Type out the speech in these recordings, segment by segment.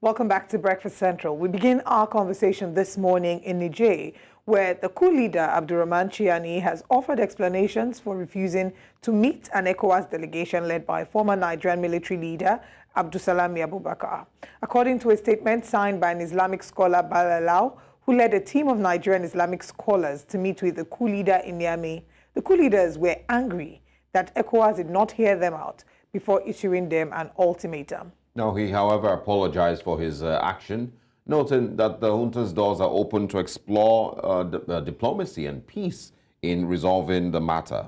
Welcome back to Breakfast Central. We begin our conversation this morning in Niger, where the coup leader, Abdurrahman Chiani, has offered explanations for refusing to meet an ECOWAS delegation led by former Nigerian military leader, Abdusalami Abubakar. According to a statement signed by an Islamic scholar, Balalau, who led a team of Nigerian Islamic scholars to meet with the coup leader in Niamey, the coup leaders were angry that ECOWAS did not hear them out before issuing them an ultimatum. No, he, however, apologized for his action, noting that the junta's doors are open to explore diplomacy and peace in resolving the matter.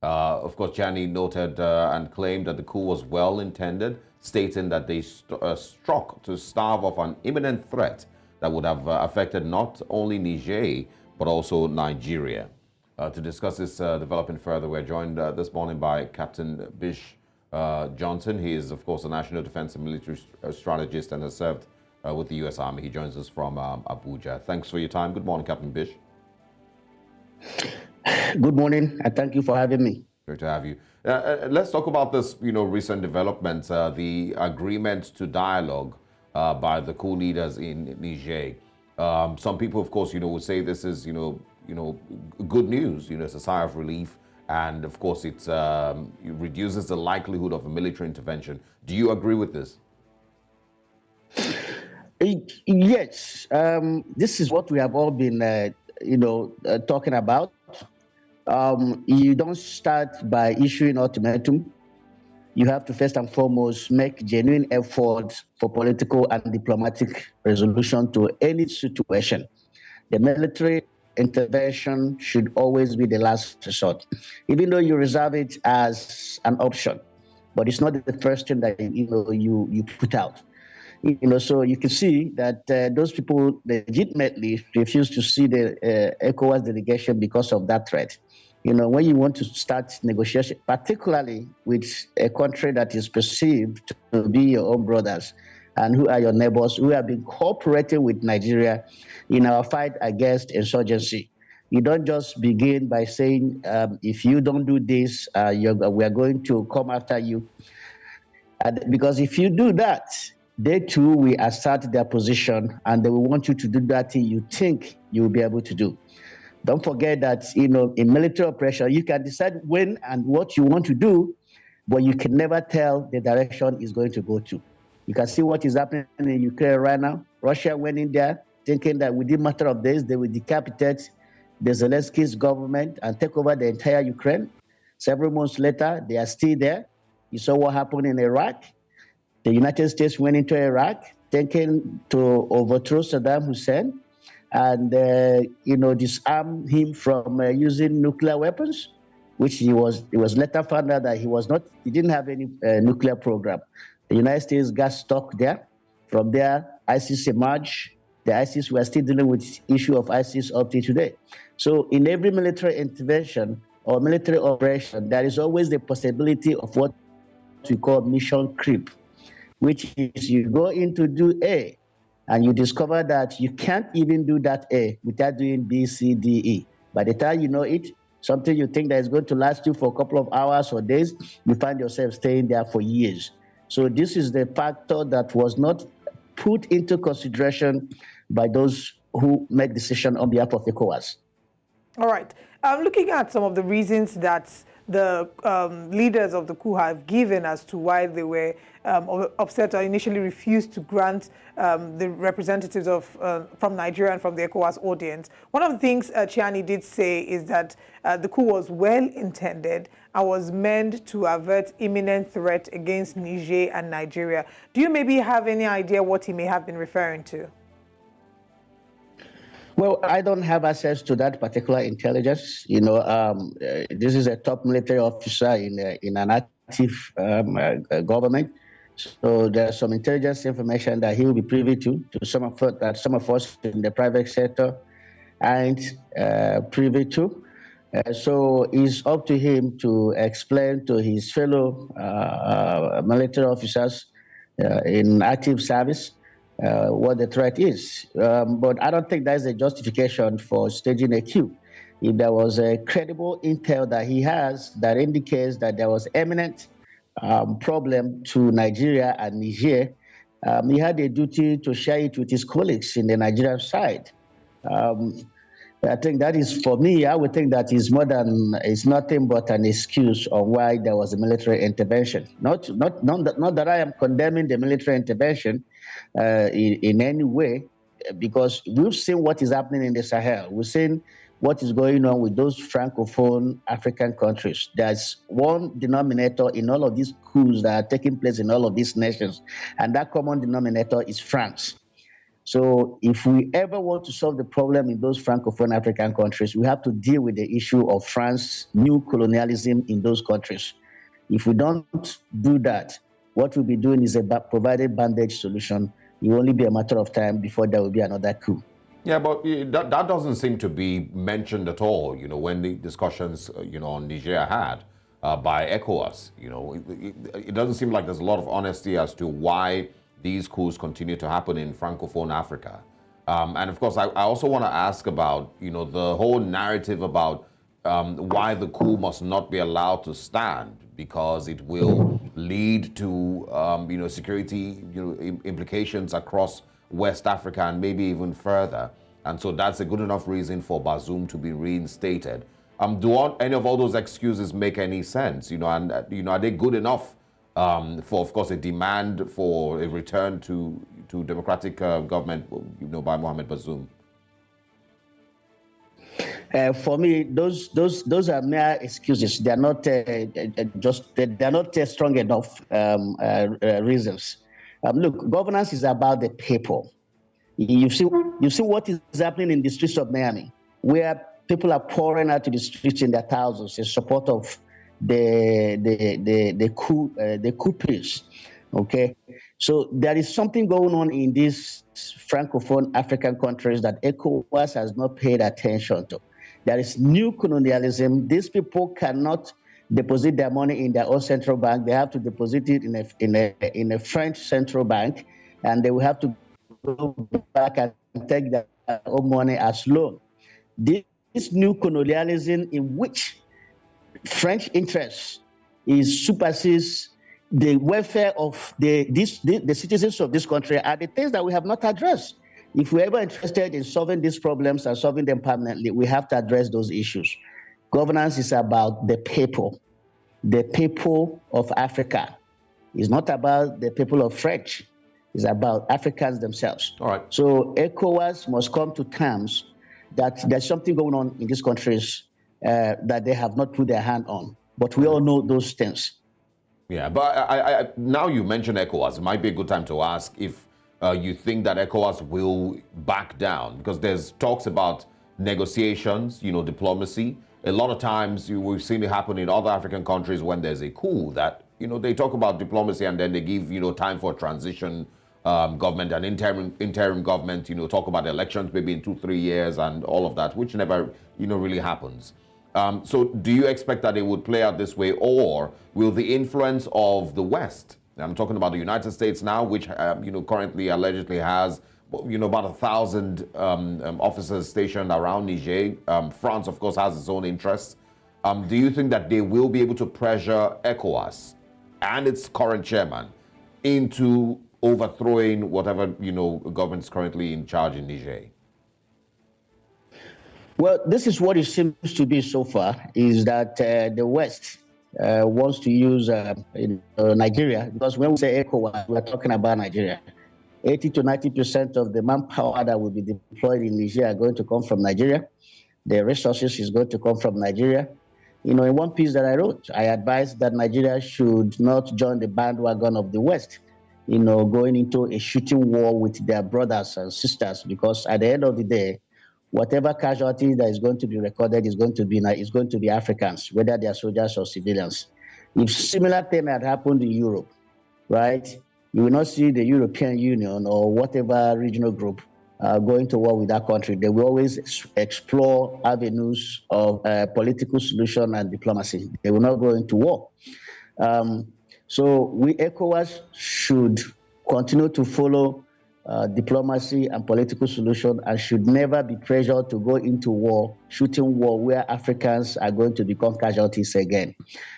Of course, Chiani noted and claimed that the coup was well-intended, stating that they struck to stave off an imminent threat that would have affected not only Niger, but also Nigeria. To discuss this development further, we're joined this morning by Captain Bish Johnson. He is, of course, a national defense and military strategist and has served with the U.S. Army. He joins us from Abuja. Thanks for your time. Good morning, Captain Bish. Good morning, and thank you for having me. Great to have you. Let's talk about this, recent developments, the agreement to dialogue by the coup leaders in Niger. Some people, of course, would say this is, good news. It's a sigh of relief. And of course, it reduces the likelihood of a military intervention. Do you agree with this? Yes, this is what we have all been, talking about. You don't start by issuing ultimatum. You have to first and foremost make genuine efforts for political and diplomatic resolution to any situation. The military intervention should always be the last resort, even though you reserve it as an option, but it's not the first thing that you put out. So you can see that those people legitimately refuse to see the ECOWAS delegation because of that threat. When you want to start negotiation, particularly with a country that is perceived to be your own brothers and who are your neighbors, who have been cooperating with Nigeria in our fight against insurgency. You don't just begin by saying, if you don't do this, we are going to come after you. Because if you do that, they too will assert their position and they will want you to do that thing you think you will be able to do. Don't forget that, in military operation, you can decide when and what you want to do, but you can never tell the direction it's going to go to. You can see what is happening in Ukraine right now. Russia went in there thinking that within a matter of days, they will decapitate the Zelensky's government and take over the entire Ukraine. Several months later, they are still there. You saw what happened in Iraq. The United States went into Iraq thinking to overthrow Saddam Hussein and, disarm him from using nuclear weapons, which it was later found out that he didn't have any nuclear program. The United States got stuck there. From there, ISIS emerged. The ISIS, we are still dealing with the issue of ISIS up to today. So in every military intervention or military operation, there is always the possibility of what we call mission creep, which is you go in to do A, and you discover that you can't even do that A without doing B, C, D, E. By the time you know it, something you think that is going to last you for a couple of hours or days, you find yourself staying there for years. So this is the factor that was not put into consideration by those who make decisions on behalf of ECOWAS. All right. Looking at some of the reasons that the leaders of the coup have given as to why they were upset or initially refused to grant the representatives from Nigeria and from the ECOWAS audience. One of the things Chiani did say is that the coup was well-intended and was meant to avert imminent threat against Niger and Nigeria. Do you maybe have any idea what he may have been referring to? Well, I don't have access to that particular intelligence. This is a top military officer in an active government. So there's some intelligence information that he will be privy to some of us in the private sector and privy to. So it's up to him to explain to his fellow military officers in active service what the threat is. But I don't think that is a justification for staging a coup. If there was a credible intel that he has that indicates that there was imminent problem to Nigeria and Niger, he had a duty to share it with his colleagues in the Nigerian side. I think that is, for me, I would think that is it's nothing but an excuse on why there was a military intervention. Not that I am condemning the military intervention in any way, because we've seen what is happening in the Sahel. We've seen what is going on with those Francophone African countries. There's one denominator in all of these coups that are taking place in all of these nations, and that common denominator is France. So if we ever want to solve the problem in those Francophone African countries, we have to deal with the issue of France's new colonialism in those countries. If we don't do that, what we'll be doing is a provided bandage solution. It will only be a matter of time before there will be another coup. Yeah, but that doesn't seem to be mentioned at all, when the discussions, on Niger had by ECOWAS. It doesn't seem like there's a lot of honesty as to why these coups continue to happen in Francophone Africa. And of course, I also want to ask about, the whole narrative about why the coup must not be allowed to stand, because it will lead to, security, implications across West Africa and maybe even further. And so that's a good enough reason for Bazoum to be reinstated. Do any of all those excuses make any sense? Are they good enough for, of course, a demand for a return to democratic government, by Mohamed Bazoum? For me, those are mere excuses. They are not they're not strong enough reasons. Look, governance is about the people. You see what is happening in the streets of Miami, where people are pouring out to the streets in their thousands in support of the coup piece. Okay, so there is something going on in these Francophone African countries that ECOWAS has not paid attention to. There is new colonialism. These people cannot deposit their money in their own central bank. They have to deposit it in a French central bank, and they will have to go back and take their own money as loan. This new colonialism, in which French interests supersedes the welfare of the citizens of this country, are the things that we have not addressed. If we're ever interested in solving these problems and solving them permanently, we have to address those issues. Governance is about the people of Africa. It's not about the people of French. It's about Africans themselves. All right. So ECOWAS must come to terms that there's something going on in these countries that they have not put their hand on. But we all know those things. Yeah, but I now you mentioned ECOWAS, it might be a good time to ask if you think that ECOWAS will back down, because there's talks about negotiations, diplomacy. A lot of times we've seen it happen in other African countries when there's a coup that, they talk about diplomacy and then they give, time for transition government and interim government, talk about elections maybe in 2-3 years and all of that, which never, really happens. So do you expect that it would play out this way, or will the influence of the West, I'm talking about the United States now, which, currently allegedly has, about 1,000 officers stationed around Niger. France, of course, has its own interests. Do you think that they will be able to pressure ECOWAS and its current chairman into overthrowing whatever, government's currently in charge in Niger? Well, this is what it seems to be so far, is that the West wants to use Nigeria, because when we say ECOWAS, we're talking about Nigeria. 80 to 90% of the manpower that will be deployed in Niger are going to come from Nigeria. The resources is going to come from Nigeria. In one piece that I wrote, I advised that Nigeria should not join the bandwagon of the West, going into a shooting war with their brothers and sisters, because at the end of the day, whatever casualty that is going to be recorded is going to be Africans, whether they are soldiers or civilians. If similar thing had happened in Europe, right, you will not see the European Union or whatever regional group going to war with that country. They will always explore avenues of political solution and diplomacy. They will not go into war. So we, ECOWAS, should continue to follow diplomacy and political solution, and should never be pressured to go into war, shooting war, where Africans are going to become casualties again.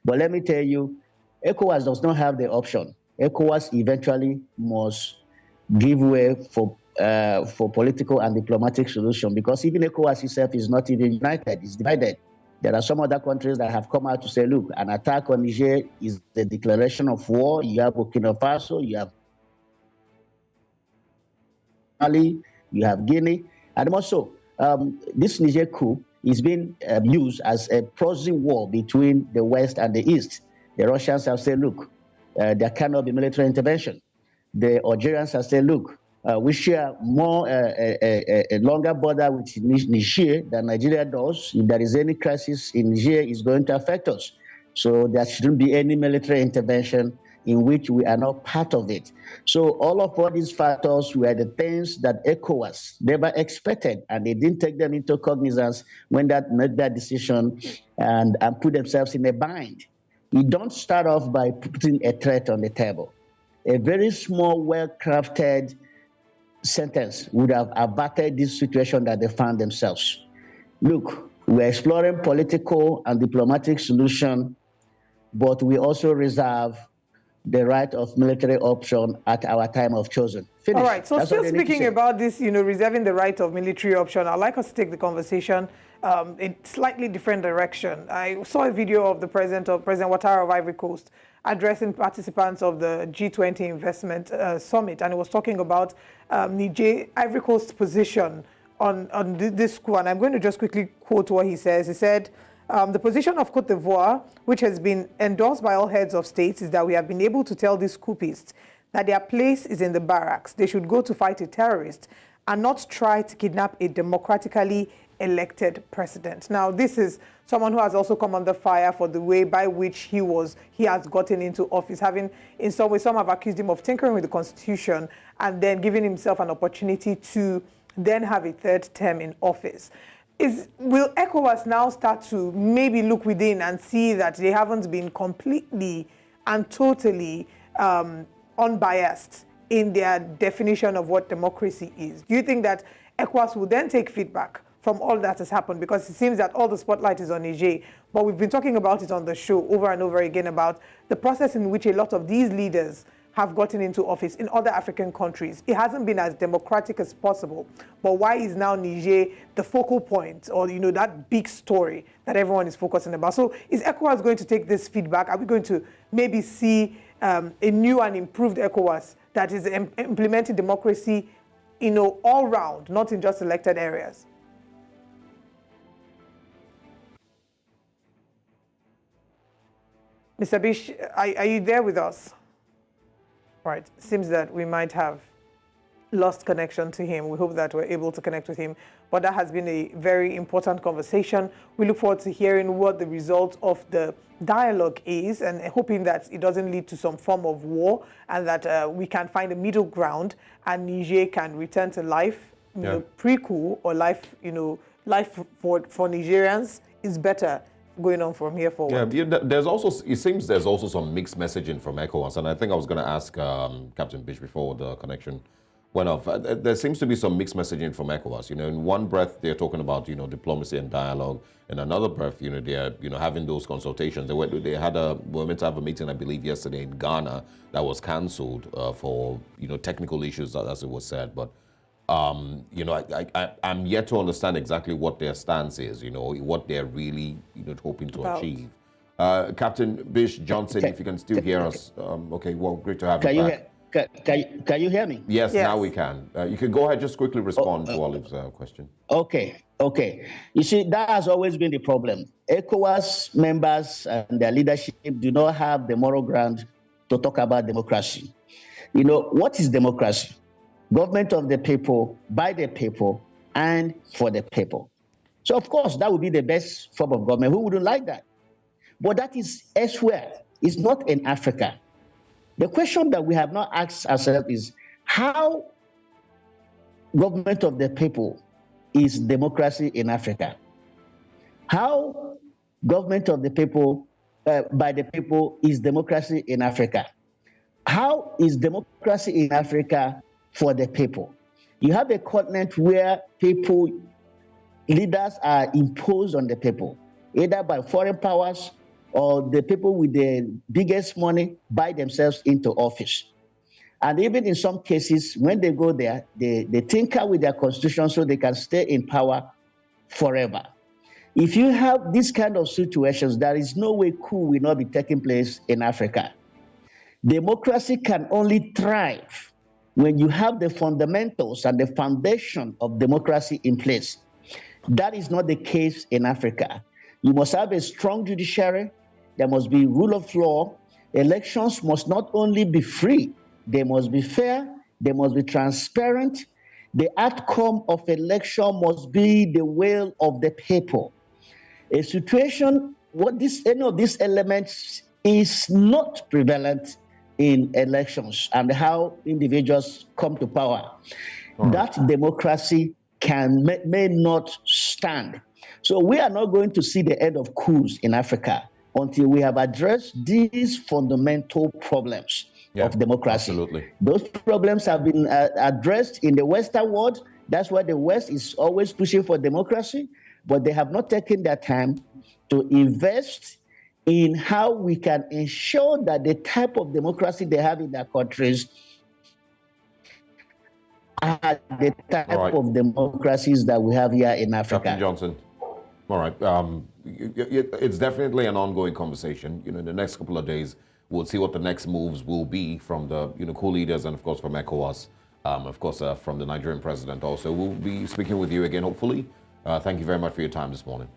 But let me tell you, ECOWAS does not have the option. ECOWAS eventually must give way for political and diplomatic solution, because even ECOWAS itself is not even united, it's divided. There are some other countries that have come out to say, look, an attack on Niger is the declaration of war. You have Burkina Faso, you have Mali, you have Guinea, and also this Niger coup is being used as a proxy war between the West and the East. The Russians have said, look, there cannot be military intervention. The Algerians have said, look, we share more a longer border with Niger than Nigeria does. If there is any crisis in Niger, it's going to affect us. So there shouldn't be any military intervention in which we are not part of it. So all these factors were the things that ECOWAS never expected, and they didn't take them into cognizance when they made that decision and put themselves in a bind. You don't start off by putting a threat on the table. A very small, well-crafted sentence would have averted this situation that they found themselves. Look, we're exploring political and diplomatic solution, but we also reserve the right of military option at our time of chosen. Finish. All right, so That's still speaking about this, reserving the right of military option, I'd like us to take the conversation in slightly different direction. I saw a video of President Ouattara of Ivory Coast addressing participants of the G20 investment summit, and he was talking about Niger, Ivory Coast's position on this coup, and I'm going to just quickly quote what he says. He said, the position of Côte d'Ivoire, which has been endorsed by all heads of states, is that we have been able to tell these coupists that their place is in the barracks. They should go to fight a terrorist and not try to kidnap a democratically elected president. Now, this is someone who has also come under fire for the way by which he has gotten into office, having in some way, some have accused him of tinkering with the constitution and then giving himself an opportunity to then have a third term in office. Will ECOWAS now start to maybe look within and see that they haven't been completely and totally unbiased in their definition of what democracy is? Do you think that ECOWAS will then take feedback from all that has happened? Because it seems that all the spotlight is on Niger, but we've been talking about it on the show over and over again about the process in which a lot of these leaders have gotten into office in other African countries. It hasn't been as democratic as possible. But why is now Niger the focal point, or that big story that everyone is focusing about? So is ECOWAS going to take this feedback? Are we going to maybe see a new and improved ECOWAS that is implementing democracy, all round, not in just selected areas? Mr. Bish, are you there with us? Right, seems that we might have lost connection to him. We hope that we're able to connect with him. But that has been a very important conversation. We look forward to hearing what the result of the dialogue is, and hoping that it doesn't lead to some form of war, and that we can find a middle ground and Niger can return to life, pre-coup, or life for Nigerians is better going on from here forward. Yeah, it seems there's also some mixed messaging from ECOWAS, and I think I was going to ask Captain Bish before the connection went off. There seems to be some mixed messaging from ECOWAS. In one breath they're talking about diplomacy and dialogue, in another breath they're having those consultations. They were meant to have a meeting, I believe, yesterday in Ghana that was cancelled for technical issues, as it was said, but. I'm yet to understand exactly what their stance is, what they're really hoping to achieve. Captain Bish Johnson, if you can still hear us. Okay, well, great to have you back. Can you hear me? Yes, now we can. You can go ahead, just quickly respond to Olive's question. Okay. You see, that has always been the problem. ECOWAS members and their leadership do not have the moral ground to talk about democracy. What is democracy? Government of the people, by the people, and for the people. So, of course, that would be the best form of government. Who wouldn't like that? But that is elsewhere. It's not in Africa. The question that we have not asked ourselves is how government of the people is democracy in Africa? How government of the people, by the people, is democracy in Africa? How is democracy in Africa for the people? You have a continent where leaders are imposed on the people, either by foreign powers or the people with the biggest money buy themselves into office. And even in some cases, when they go there, they tinker with their constitution so they can stay in power forever. If you have this kind of situations, there is no way coup will not be taking place in Africa. Democracy can only thrive when you have the fundamentals and the foundation of democracy in place. That is not the case in Africa. You must have a strong judiciary. There must be rule of law. Elections must not only be free, they must be fair, they must be transparent. The outcome of election must be the will of the people. A situation any of these elements is not prevalent in elections and how individuals come to power. That democracy may not stand. So we are not going to see the end of coups in Africa until we have addressed these fundamental problems of democracy. Absolutely. Those problems have been addressed in the Western world. That's why the West is always pushing for democracy, but they have not taken their time to invest in how we can ensure that the type of democracy they have in their countries are the type of democracies that we have here in Africa. Captain Johnson. All right. It's definitely an ongoing conversation. In the next couple of days, we'll see what the next moves will be from the coup leaders and, of course, from ECOWAS. Of course, from the Nigerian president also. We'll be speaking with you again, hopefully. Thank you very much for your time this morning.